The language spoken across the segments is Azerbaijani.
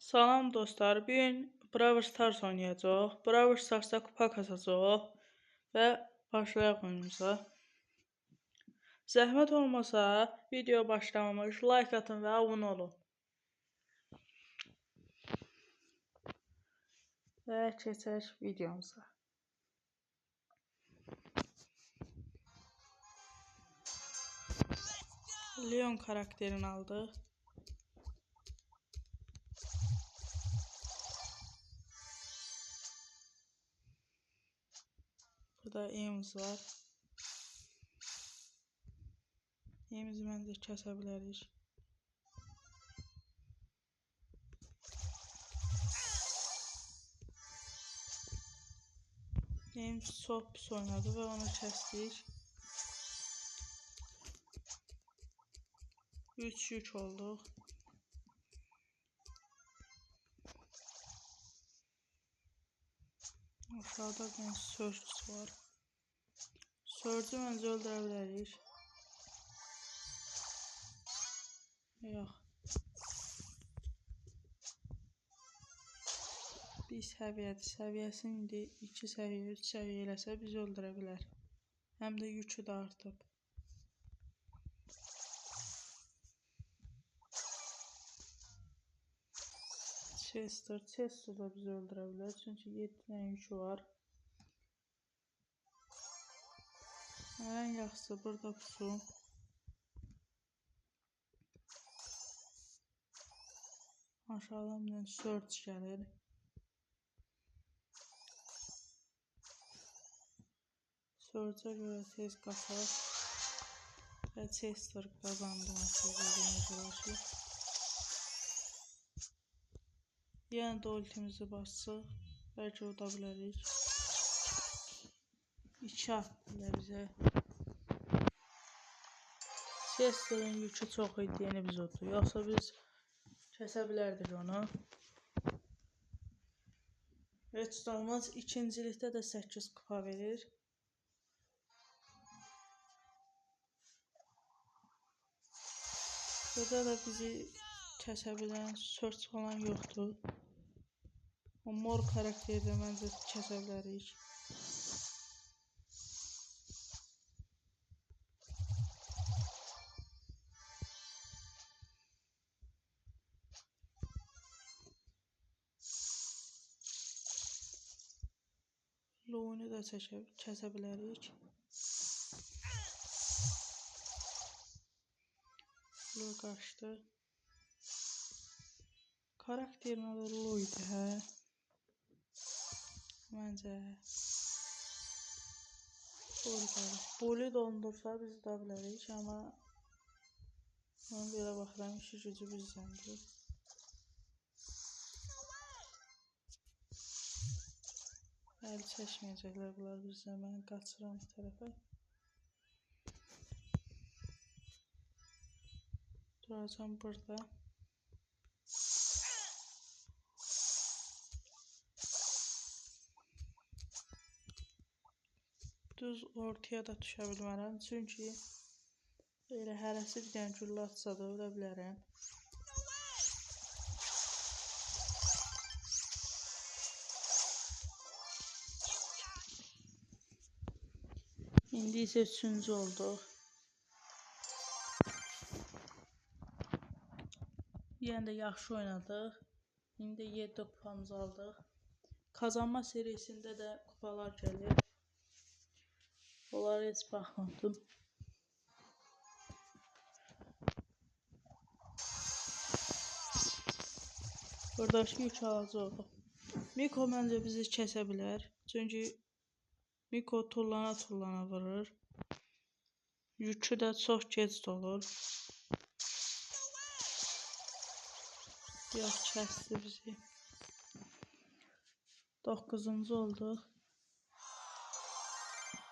Salam dostlar, bugün Brawl Stars oynayacaq. Brawl Stars'da kupa kasacaq və başlayaq oyunumuza. Zəhmət olmasa video başlamamış like atın və abunə olun. Və keçək videomuza. Leon karakterini aldıq. Burada Ems var. Ems'i məncə kəsə bilərik. Ems çox pis oynadı və onu kəsdik. 3 yük olduq. Aşağıda bir Surge var. Surge'ü məncə öldürə bilərik. Yox. Bir səviyyədir. Səviyyəsini indi 2 səviyyə, 3 səviyyə eləsə bizi öldürə bilər. Həm də yükü də artıb. Chester da bizi öldürə bilər. Çünki 7 dənə yükü var. Ən yaxşısı burada pusu. Aşağıdan bir Surge gəlir. Surge'a görə tez qaçaq. Və Chester qazandı məsələyə. Yəni də ultimizi basıq. Bəlkə uda bilərik. 2 attı ilə bizə. Chester'ın yükü çox idi, yeni biz oldu. Yoxsa biz kəsə bilərdik onu. Heç olmaz, ikincilikdə də 8 kupa verir. Burada da bizi kəsə bilən Surge falan yoxdur. O mor karakteri də məncə kəsə bilərik. Lo'nu da kəsə bilərik. Lo qaçdı. Karakterin adı Lo idi, hə? Məncə. Boli dondursa biz uda bilərik, amma ona görə baxıram, işi gücü bizdəndir. Əl çəkməyəcəklər bunlar bizdən, mən qaçıram bu tərəfə. Duracam burada. Düz ortaya da düşə bilmərəm, çünki elə hərəsi bir dənə güllə atsa da ölə bilərəm. İndi isə 3-cü olduq. Yəni də yaxşı oynadıq. İndi 7 kupamızı aldıq. Kazanma serisində də kupalar gəlir. Onlara heç baxmadım. Buradakı yük alacaq. Miko məncə bizi kəsə bilər. Çünki Miko tullana vurur. Yükü də çox gec dolur. Yox, kəsdi bizi. 9-cu olduq.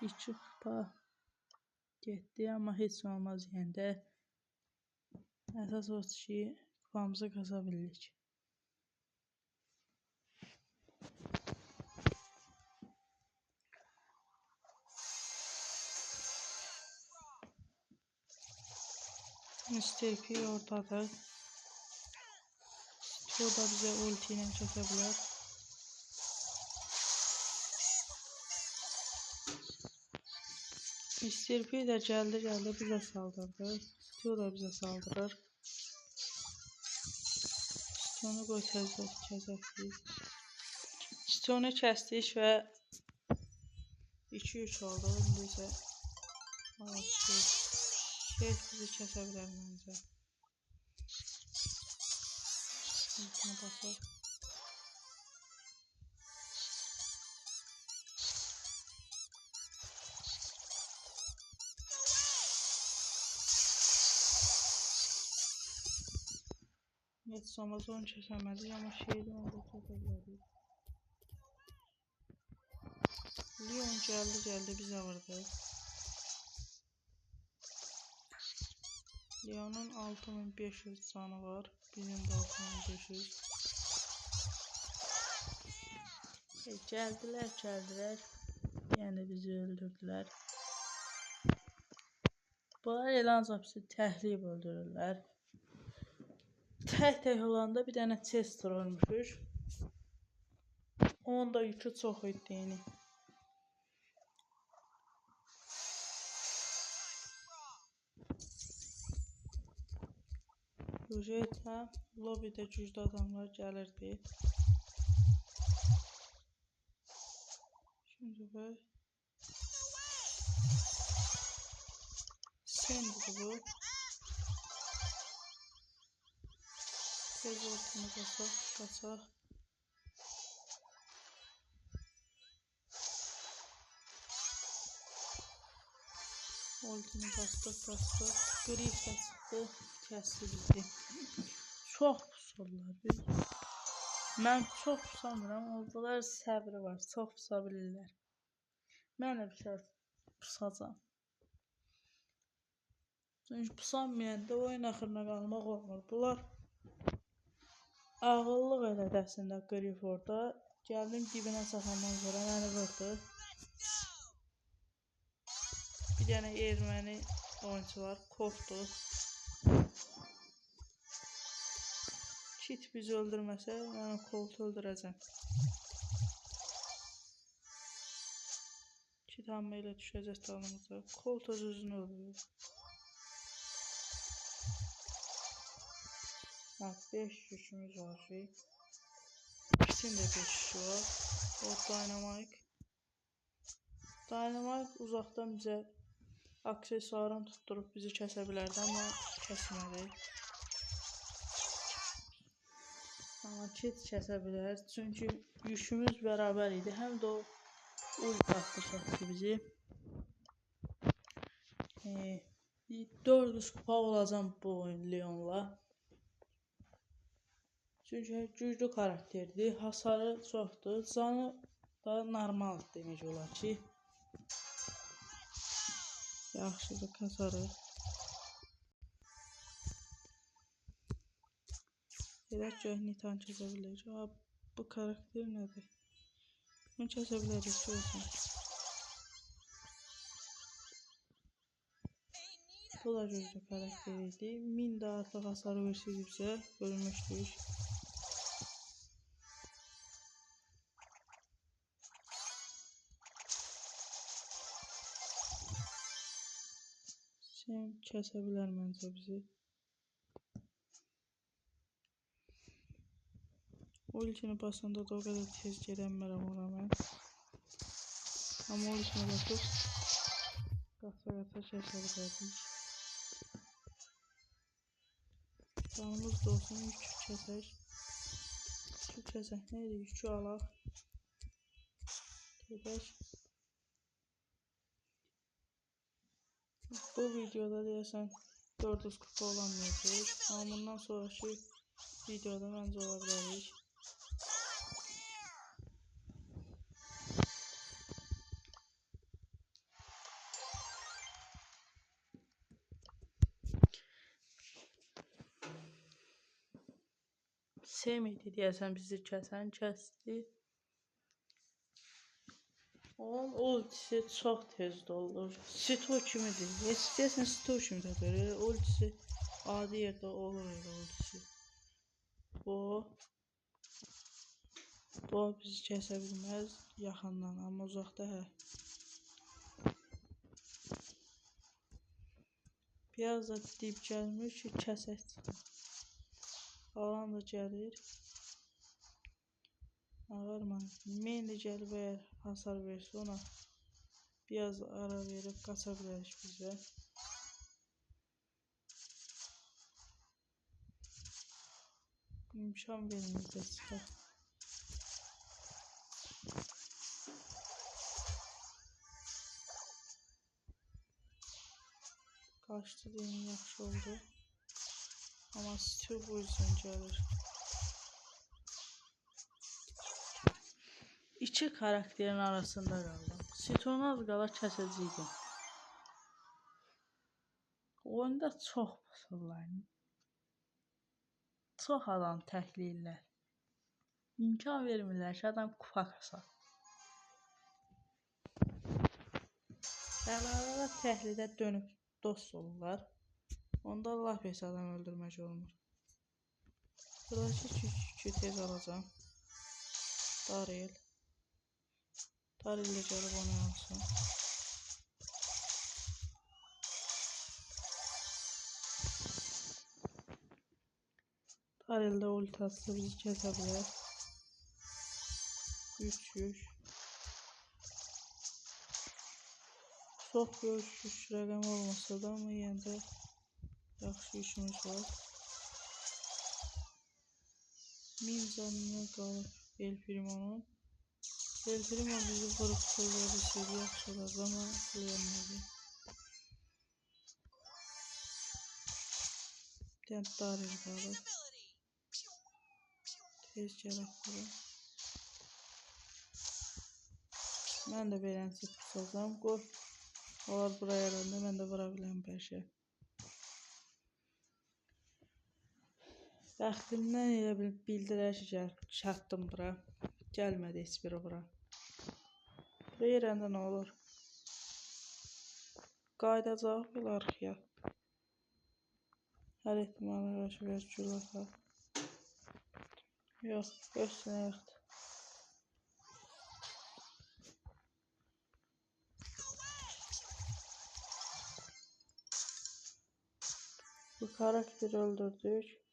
2 kupa getdi, amma heç olmaz yəndə. Əsas o ki, kupamızı qaza bildik. Mr. P oradadır. O da bize ulti ile çekebilir. Mr. P de geldi bize saldırdı. Stu da bize saldırır. Stu'nu qoy kəsək biz. Stu'nu kəsdik və 2-3 oldu. İndi isə şey bizi kəsə bilər məncə. Ultini basaq. Heç Amazon kəsəmədik, amma şeydən onda kəsə bilərik. Leon gəldi bizə vurdu. Leon'un 6500 canı var. Bizim de 6500. Geldiler. Yani bizi öldürdüler. Bunlar elan bizi təhlib öldürürlər. Tək olanda bir dənə Chester ölmüşük. Onun da yükü çox idi. Rujeta, lobby'də cücdə adamlar gəlirdi. Şimdi bak. Sandy'di bu. Tez ortamı basaq. Ultini bastık. Grif də çıxdı. Kəsildi. Çox pusurlar biz. Mən çox pusamıram. Oradalar səbri var. Çox pusa bilirlər. Mən də bir şey pusacam. Çünki pusanmayanda oyun axırına qalmaq olmur. Bunlar ağıllıq elədi əslində Grif orada. Gəldim dibinə çaxandan sonra məni vurdu. Bir dənə erməni oyuncu var. Korkdu. Kit bizi öldürməsə, mən o Colt'u öldürəcəm. Kit hamma ilə düşəcək dalımıza. Colt öz-özünü öldürür. 5 yükümüz var. İkisinin də 5 yükü var. O Dynamite uzaqdan bizə aksesuarını tutdurup bizi kəsə bilərdi, amma kəsmədi. Amma Kit kəsə bilər, çünki yükümüz bərabər idi. Həm də o ulti atdı kəsdi bizi. 400 kupa olacam bu oyun Leon'la. Çünki güclü karakterdir, hasarı çoxdur, canı da normal demək olar ki. Yaxşıdır, kasarıq. Edək ki, Nitan kəsə bilərik. Bu karakter nədir? Bunu kəsə bilərik, görürsən. Bu da güclü karakter idi. 1000 də artıq hasarı versəydi bizə, ölmüşdük. Sen kəsə bilər məncə bizi. Ultini basanda da o kadar tez gedəmərəm ona mən. Amma ultini basıb qasa kəsə bilərdik. Canımız da olsun, yükü kəsək. Neydi? Yükü alaq. Gedək. Bu videoda deyəsən 400 kupa olamayacaq. Amma bundan sonraki videoda məncə ola bilərik. Sevmedi deyəsən bizi kəsdi. Onun ultisi çox tez dolur. Stu kimidir. Heç deyəsən Stu kimidir. Ultisi adi yerdə olur ultisi. Bu Bu bizi kəsə bilməz yaxından, amma uzaqda hə. Biraz da dib gəlmiş ki, kəsək çıxır. Alan da gəlir. Ağarma. Mainli gəlib əgər hasar versə ona biraz ara verib qaça bilərik bizə. İmkan verməyəcək çıxar. Qaçdı deyin, yaxşı oldu. Amma Stu bu yüzden gəlir. İki karakterin arasında qaldım. Stu'nu az qala kəsəcəydim. Oyunda çox basırlar. Çox adam təhlillər. İmkan vermirlər ki, adam kupa kasar. Əlavələ təhlilə dönüb dost olurlar. Onda Allah pes adam öldürmək olmur. Buradakı tez alacağım. Daryl. Daryl ilə gəlib onu alsın. Daryl də ulti atsa bizi kəsə bilər. 300. Çox görüşüş rəqəm olmasa da, amma yenə də yaxşı işimiz var. 1000 canına qalıb El Primo'nun. El Primo bizi vurub qılıyor bilsəydi yaxşı olardı, amma qılıyamadı. Bir dənə Daryl qalıb. Tez gələk bura. Mən də beləncə tutacağım. Qoy. Onlar buraya gələndə mən də vura biləm bəlkə. Bəxtimdən elə bildirər ki, çatdım bura. Gəlmədi heç biri bura. Buraya yerəndə nə olur? Qaydacaq bir arxaya. Hər ehtimala qarşı biraz gül atar. Yox, göstərə yoxdur. Bu karakteri öldürdük.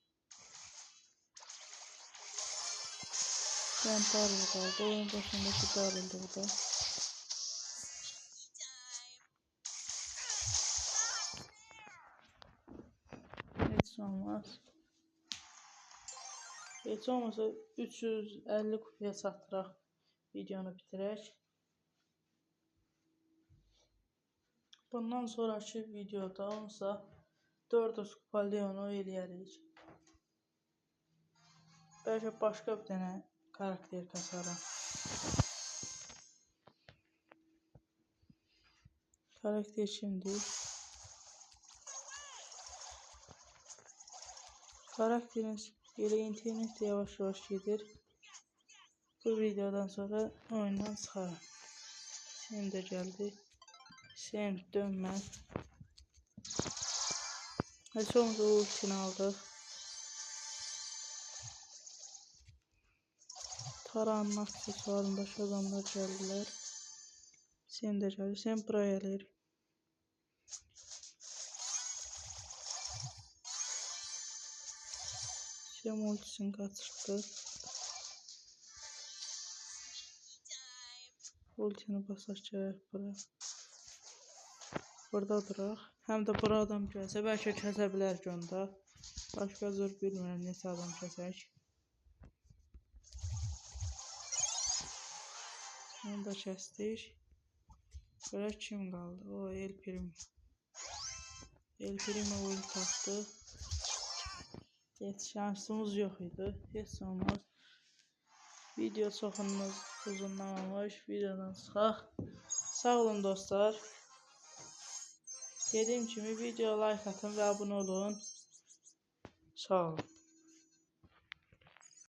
Ben Daryl kaldı. Oyun başındaki Daryl'dı bu da. Hiç olmaz. Hiç olmasa 350 kupaya satıraq. Videonu bitirək. Bundan sonraki videoda olsa 400 kupa Leon'u eləyərik. Bəlkə başqa bir dənə karakter kasaram. Karakter kimdir? Karakteriniz elə internet yavaş-yavaş gedir. Bu videodan sonra oyundan çıxarım. Sen də gəldi. Sen dönmə. Heç olmasa ultini aldıq. Taranın aksesuarındakı adamlar gəldilər. Sen də gəlir. Sen buraya gəlir. Sen ultisini qaçırtdı. Ultini basaq gələk bura. Burada duraq. Həm də bura adam gəlsə bəlkə kəsə bilər ki onda. Başqa zor bilmirəm neçə adam kəsək. Onu da kəsdik. Görək kim qaldı? O El Primo. El Primo ulti atdı. Heç şansımız yox idi. Heç olmaz. Video çoxunuz uzunlamamış. Videodan çıxaq. Sağ olun dostlar. Dediyim kimi videoya like atın və abunə olun. Sağ olun.